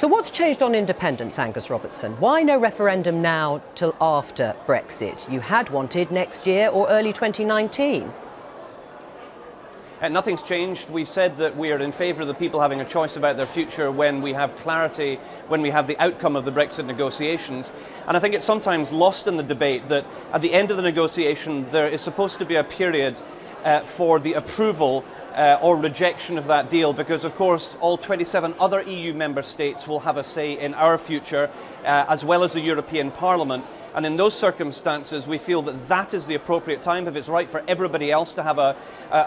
So what's changed on independence, Angus Robertson? Why no referendum now till after Brexit? You had wanted next year or early 2019. Nothing's changed. We've said that we are in favour of the people having a choice about their future when we have clarity, when we have the outcome of the Brexit negotiations. And I think it's sometimes lost in the debate that at the end of the negotiation there is supposed to be a period for the approval or rejection of that deal, because of course all 27 other EU member states will have a say in our future, as well as the European Parliament. And in those circumstances, we feel that that is the appropriate time. If it's right for everybody else to have a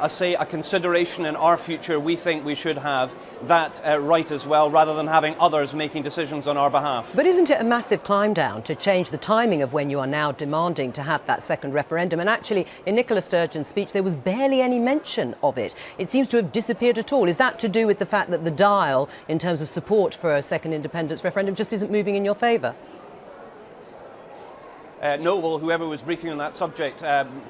say, a consideration in our future, we think we should have that right as well, rather than having others making decisions on our behalf. But isn't it a massive climb down to change the timing of when you are now demanding to have that second referendum? And actually, in Nicola Sturgeon's speech, there was barely any mention of it. It seems to have disappeared at all. Is that to do with the fact that the dial, in terms of support for a second independence referendum, just isn't moving in your favour? No, well, whoever was briefing on that subject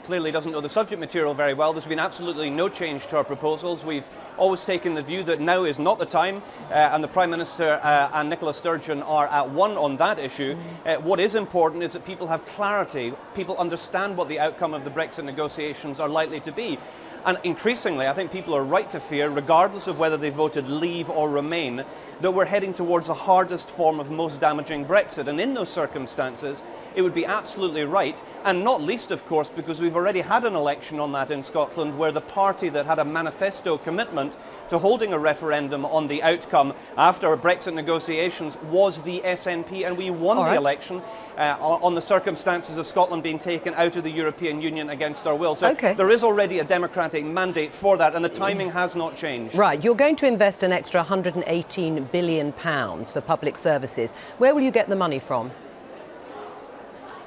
clearly doesn't know the subject material very well. There's been absolutely no change to our proposals. We've always taken the view that now is not the time, and the Prime Minister and Nicola Sturgeon are at one on that issue. What is important is that people have clarity, people understand what the outcome of the Brexit negotiations are likely to be. And increasingly, I think people are right to fear, regardless of whether they voted leave or remain, that we're heading towards the hardest form of most damaging Brexit. And in those circumstances, it would be absolutely right, and not least, of course, because we've already had an election on that in Scotland, where the party that had a manifesto commitment to holding a referendum on the outcome after Brexit negotiations was the SNP, and we won the election on the circumstances of Scotland being taken out of the European Union against our will. So there is already a democratic mandate for that, and the timing has not changed. Right, you're going to invest an extra £118 billion for public services. Where will you get the money from?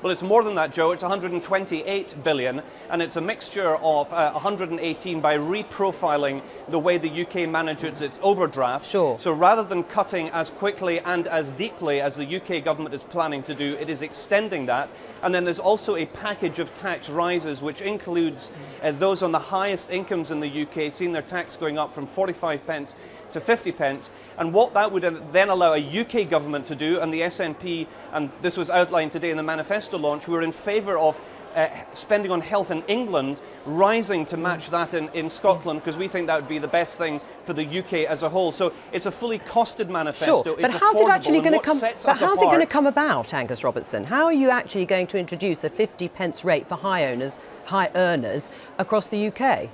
Well, it's more than that, Joe. It's 128 billion, and it's a mixture of 118 by reprofiling the way the UK manages its overdraft. Sure. So rather than cutting as quickly and as deeply as the UK government is planning to do, it is extending that. And then there's also a package of tax rises, which includes those on the highest incomes in the UK, seeing their tax going up from 45 pence to 50 pence, and what that would then allow a UK government to do, and the SNP, and this was outlined today in the manifesto launch, we're in favour of spending on health in England rising to match that in Scotland, because we think that would be the best thing for the UK as a whole. So it's a fully costed manifesto. Sure, but how's it actually going to come? But how's it going to come about, Angus Robertson? How are you actually going to introduce a 50 pence rate for high earners across the UK?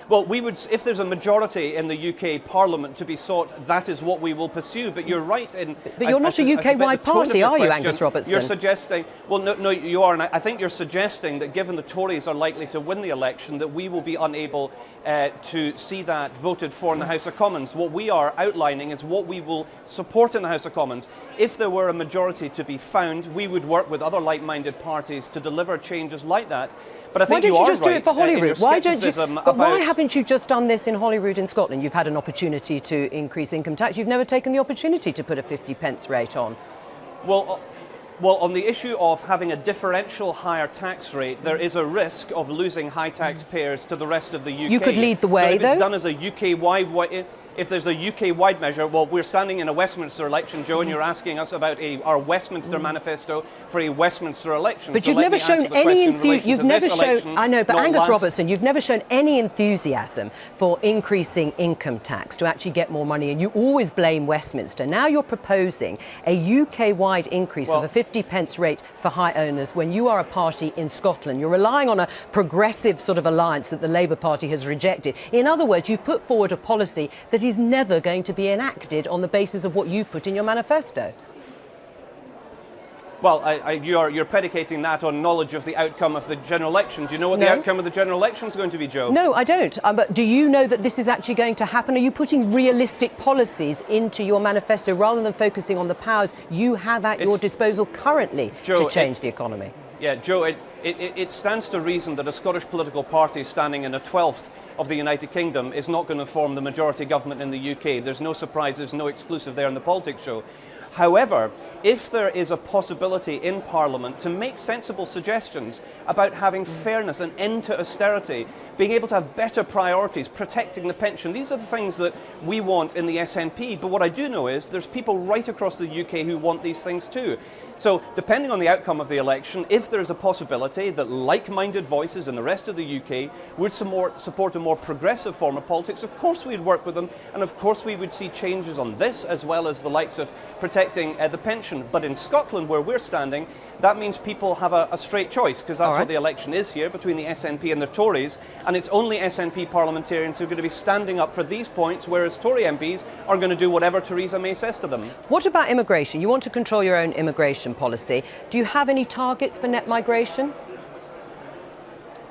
Well, we would, if there's a majority in the UK Parliament to be sought, that is what we will pursue. But you're right in... But you're not a UK-wide party, are you, Angus Robertson? You're suggesting... Well, no, you are. And I think you're suggesting that given the Tories are likely to win the election, that we will be unable to see that voted for in the House of Commons. What we are outlining is what we will support in the House of Commons. If there were a majority to be found, we would work with other like-minded parties to deliver changes like that. But I think why don't you just do it for Holyrood? Why haven't you just done this in Holyrood in Scotland? You've had an opportunity to increase income tax. You've never taken the opportunity to put a 50 pence rate on. Well, on the issue of having a differential higher tax rate, there is a risk of losing high taxpayers to the rest of the UK. You could lead the way, though. If it's done as a UK-wide... If there's a UK-wide measure, well, we're standing in a Westminster election, Joe, and you're asking us about our Westminster manifesto for a Westminster election. But you've never shown any enthusiasm. You've never shown. I know, but Angus Robertson, you've never shown any enthusiasm for increasing income tax to actually get more money, and you always blame Westminster. Now you're proposing a UK-wide increase of a 50 pence rate for high earners when you are a party in Scotland. You're relying on a progressive sort of alliance that the Labour Party has rejected. In other words, you've put forward a policy that is never going to be enacted on the basis of what you put in your manifesto. Well, you're predicating that on knowledge of the outcome of the general election. Do you know what the outcome of the general election is going to be, Joe? No, I don't. But do you know that this is actually going to happen? Are you putting realistic policies into your manifesto rather than focusing on the powers you have at your disposal currently to change the economy? Yeah, Joe, it stands to reason that a Scottish political party standing in a 12th of the United Kingdom is not going to form the majority government in the UK. There's no surprises, no exclusive there in the politics show. However, if there is a possibility in Parliament to make sensible suggestions about having fairness, an end to austerity, being able to have better priorities, protecting the pension, these are the things that we want in the SNP. But what I do know is there's people right across the UK who want these things too. So depending on the outcome of the election, if there's a possibility that like-minded voices in the rest of the UK would support a more progressive form of politics, of course we'd work with them, and of course we would see changes on this as well as the likes of protecting the pension. But in Scotland, where we're standing, that means people have a straight choice, because that's what the election is here, between the SNP and the Tories, and it's only SNP parliamentarians who are going to be standing up for these points, whereas Tory MPs are going to do whatever Theresa May says to them. What about immigration? You want to control your own immigration policy. Do you have any targets for net migration?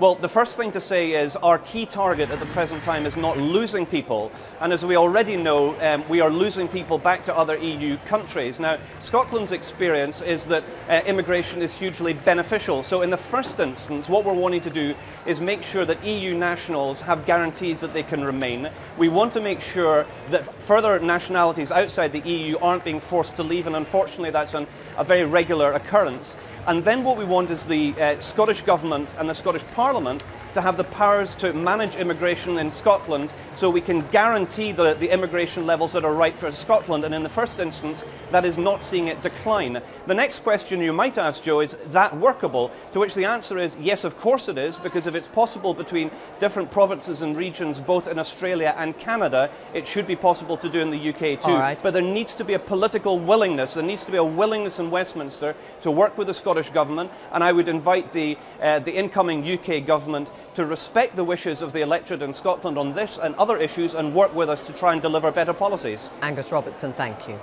Well, the first thing to say is our key target at the present time is not losing people. And as we already know, we are losing people back to other EU countries. Now, Scotland's experience is that immigration is hugely beneficial. So in the first instance, what we're wanting to do is make sure that EU nationals have guarantees that they can remain. We want to make sure that further nationalities outside the EU aren't being forced to leave. And unfortunately, that's a very regular occurrence. And then what we want is the Scottish Government and the Scottish Parliament to have the powers to manage immigration in Scotland, so we can guarantee the immigration levels that are right for Scotland, and in the first instance that is not seeing it decline. The next question you might ask, Joe, is that workable? To which the answer is yes, of course it is, because if it's possible between different provinces and regions both in Australia and Canada, it should be possible to do in the UK too. But there needs to be a political willingness, there needs to be a willingness in Westminster to work with the Scottish Government, and I would invite the incoming UK Government to respect the wishes of the electorate in Scotland on this and other issues and work with us to try and deliver better policies. Angus Robertson, thank you.